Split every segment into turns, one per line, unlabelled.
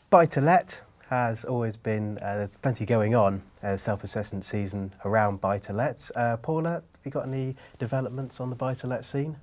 Buy-to-let has always been, there's plenty going on self-assessment season around buy-to-lets. Paula, have you got any developments on the buy-to-let scene?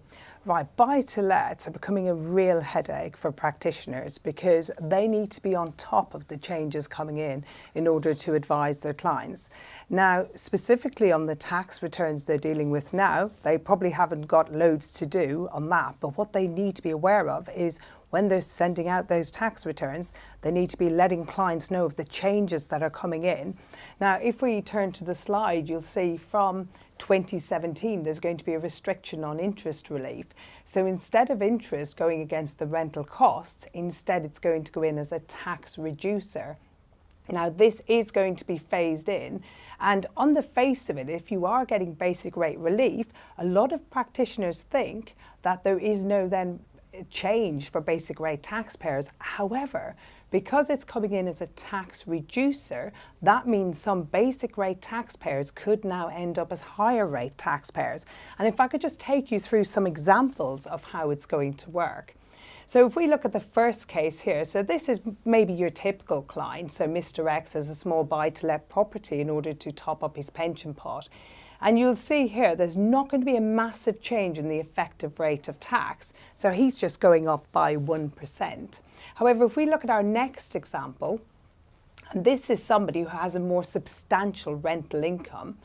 Right, buy-to-lets are becoming a real headache for practitioners because they need to be on top of the changes coming in order to advise their clients. Now, specifically on the tax returns they're dealing with now, they probably haven't got loads to do on that, but what they need to be aware of is when they're sending out those tax returns, they need to be letting clients know of the changes that are coming in. Now, if we turn to the slide, you'll see from 2017 there's going to be a restriction on interest relief. So instead of interest going against the rental costs, instead it's going to go in as a tax reducer. Now this is going to be phased in, and on the face of it, if you are getting basic rate relief, a lot of practitioners think that there is no then change for basic rate taxpayers. However, because it's coming in as a tax reducer, that means some basic rate taxpayers could now end up as higher rate taxpayers. And if I could just take you through some examples of how it's going to work. So if we look at the first case here, so this is maybe your typical client. So Mr. X has a small buy-to-let property in order to top up his pension pot. And you'll see here, there's not going to be a massive change in the effective rate of tax. So he's just going up by 1%. However, if we look at our next example, and this is somebody who has a more substantial rental income.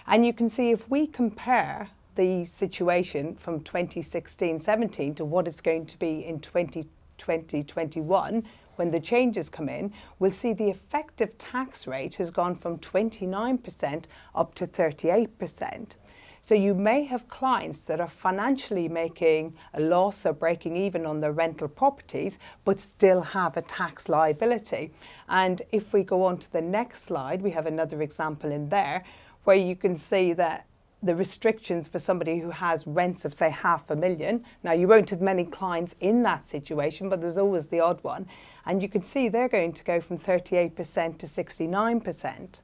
And you can see if we compare the situation from 2016-17 to what it's going to be in 2020-21, when the changes come in, we'll see the effective tax rate has gone from 29% up to 38%. So you may have clients that are financially making a loss or breaking even on their rental properties, but still have a tax liability. And if we go on to the next slide, we have another example in there where you can see that the restrictions for somebody who has rents of, say, $500,000. Now, you won't have many clients in that situation, but there's always the odd one. And you can see they're going to go from 38% to 69%.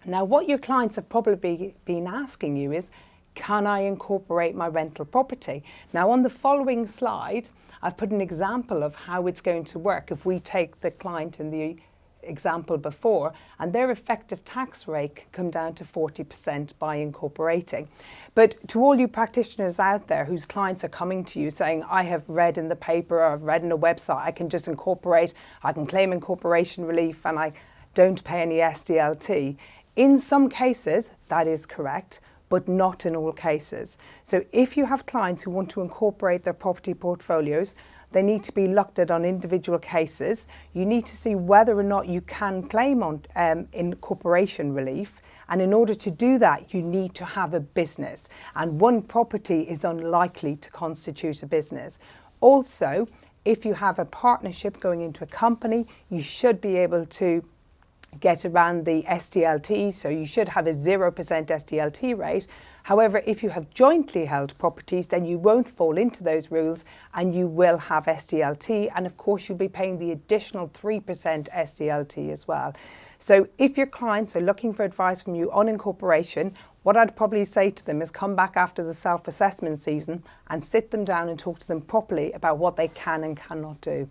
Now, what your clients have probably been asking you is, can I incorporate my rental property? Now, on the following slide, I've put an example of how it's going to work if we take the client in the example before, and their effective tax rate can come down to 40% by incorporating. But to all you practitioners out there whose clients are coming to you saying, I have read in the paper or I've read in a website, I can just incorporate, I can claim incorporation relief and I don't pay any SDLT. In some cases, that is correct, but not in all cases. So if you have clients who want to incorporate their property portfolios, they need to be looked at on individual cases. You need to see whether or not you can claim on incorporation relief. And in order to do that, you need to have a business. And one property is unlikely to constitute a business. Also, if you have a partnership going into a company, you should be able to get around the SDLT, so you should have a 0% SDLT rate. However, if you have jointly held properties, then you won't fall into those rules and you will have SDLT, and of course you'll be paying the additional 3% SDLT as well. So if your clients are looking for advice from you on incorporation, what I'd probably say to them is come back after the self-assessment season and sit them down and talk to them properly about what they can and cannot do.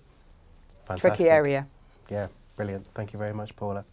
Fantastic.
Tricky area.
Yeah. Brilliant. Thank you very much, Paula.